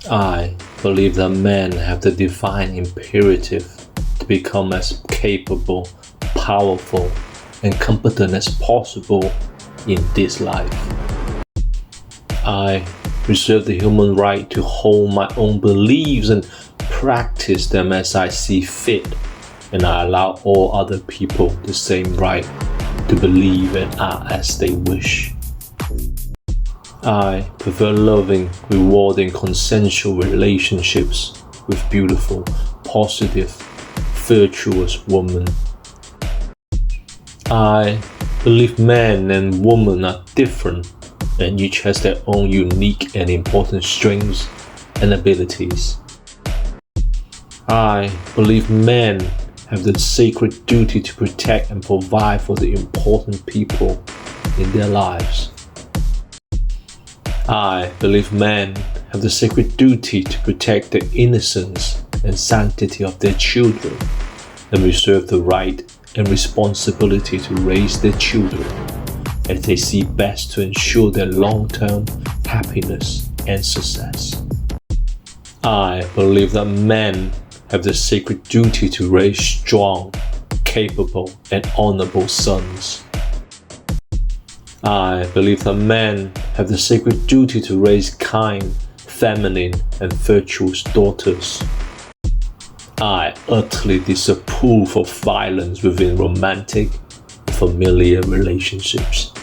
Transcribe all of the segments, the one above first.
I believe that men have the divine imperative to become as capable, powerful, and competent as possible in this life. I reserve the human right to hold my own beliefs and practice them as I see fit, and I allow all other people the same right to believe and act as they wish. I prefer loving, rewarding, consensual relationships with beautiful, positive, virtuous women. I believe men and women are different and each has their own unique and important strengths and abilities. I believe men have the sacred duty to protect and provide for the important people in their lives. I believe men have the sacred duty to protect the innocence and sanctity of their children and reserve the right and responsibility to raise their children as they see best to ensure their long-term happiness and success. I believe that men have the sacred duty to raise strong, capable, and honorable sons. I believe that men have the sacred duty to raise kind, feminine, and virtuous daughters. I utterly disapprove of violence within romantic, familiar relationships.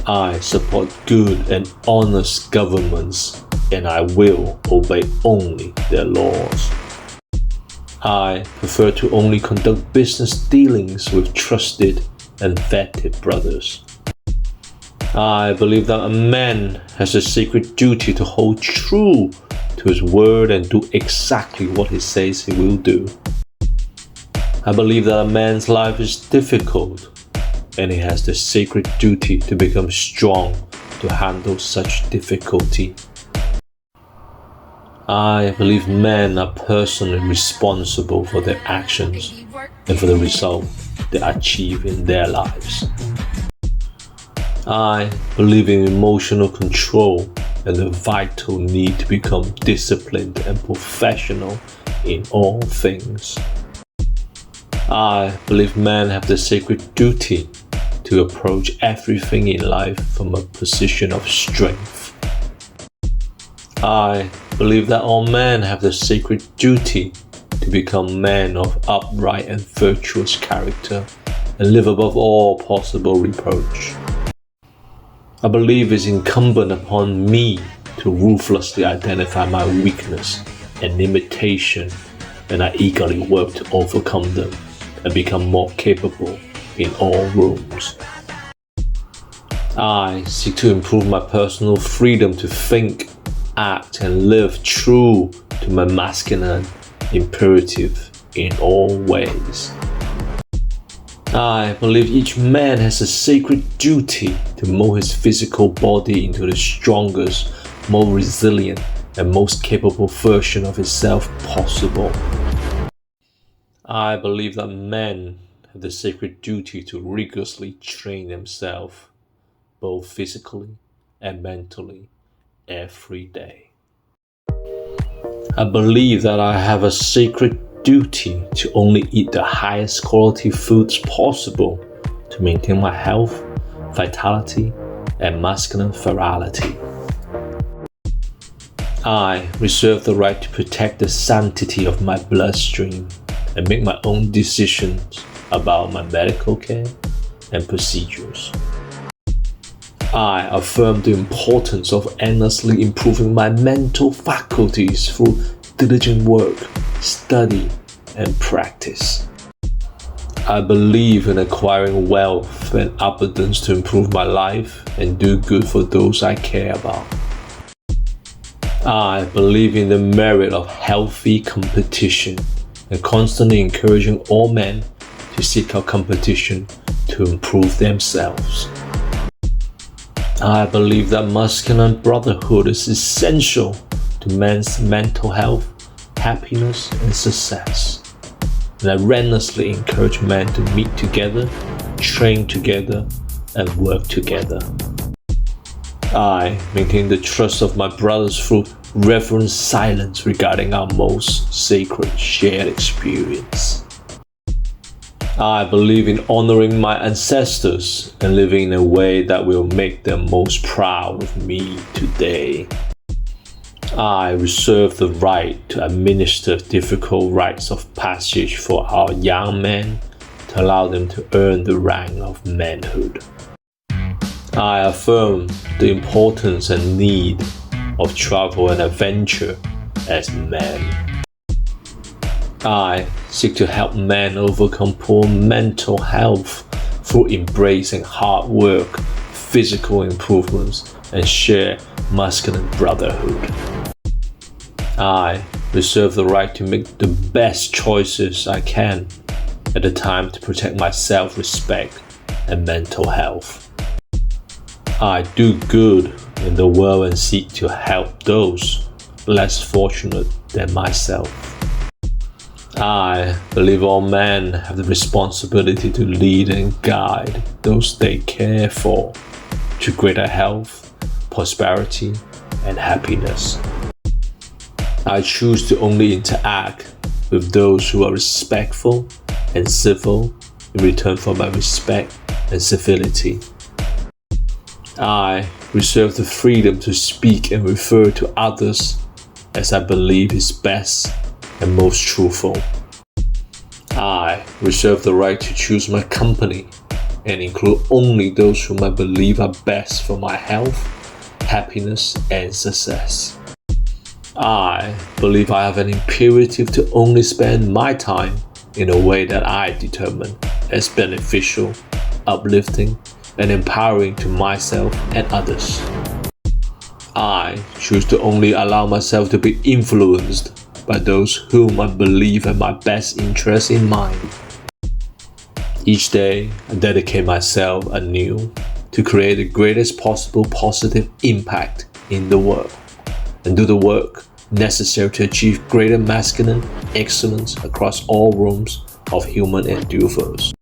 I support good and honest governments, and I will obey only their laws. I prefer to only conduct business dealings with trusted and vetted brothers. I believe that a man has a sacred duty to hold true to his word and do exactly what he says he will do. I believe that a man's life is difficult and he has the sacred duty to become strong to handle such difficulty. I believe men are personally responsible for their actions and for the result they achieve in their lives. I believe in emotional control and the vital need to become disciplined and professional in all things. I believe men have the sacred duty to approach everything in life from a position of strength. I believe that all men have the sacred duty to become men of upright and virtuous character and live above all possible reproach. I believe it's incumbent upon me to ruthlessly identify my weakness and limitation, and I eagerly work to overcome them and become more capable in all rooms. I seek to improve my personal freedom to think, act, and live true to my masculine imperative in all ways. I believe each man has a sacred duty to mold his physical body into the strongest, more resilient, and most capable version of himself possible. I believe that men have the sacred duty to rigorously train themselves, both physically and mentally, every day. I believe that I have a sacred duty to only eat the highest quality foods possible to maintain my health, vitality, and masculine virality. I reserve the right to protect the sanctity of my bloodstream and make my own decisions about my medical care and procedures. I affirm the importance of endlessly improving my mental faculties through diligent work, study, and practice. I believe in acquiring wealth and abundance to improve my life and do good for those I care about. I believe in the merit of healthy competition and constantly encouraging all men to seek out competition to improve themselves. I believe that masculine brotherhood is essential to men's mental health, happiness, and success. And I relentlessly encourage men to meet together, train together, and work together. I maintain the trust of my brothers through reverent silence regarding our most sacred shared experience. I believe in honoring my ancestors and living in a way that will make them most proud of me today. I reserve the right to administer difficult rites of passage for our young men to allow them to earn the rank of manhood. I affirm the importance and need of travel and adventure as men. I seek to help men overcome poor mental health through embracing hard work, physical improvements, and share masculine brotherhood. I reserve the right to make the best choices I can at the time to protect my self-respect and mental health. I do good in the world and seek to help those less fortunate than myself. I believe all men have the responsibility to lead and guide those they care for to greater health, prosperity, and happiness. I choose to only interact with those who are respectful and civil in return for my respect and civility. I reserve the freedom to speak and refer to others as I believe is best and most truthful. I reserve the right to choose my company and include only those whom I believe are best for my health, happiness, and success. I believe I have an imperative to only spend my time in a way that I determine as beneficial, uplifting, and empowering to myself and others. I choose to only allow myself to be influenced by those whom I believe have my best interests in mind. Each day, I dedicate myself anew to create the greatest possible positive impact in the world and do the work necessary to achieve greater masculine excellence across all realms of human endeavors.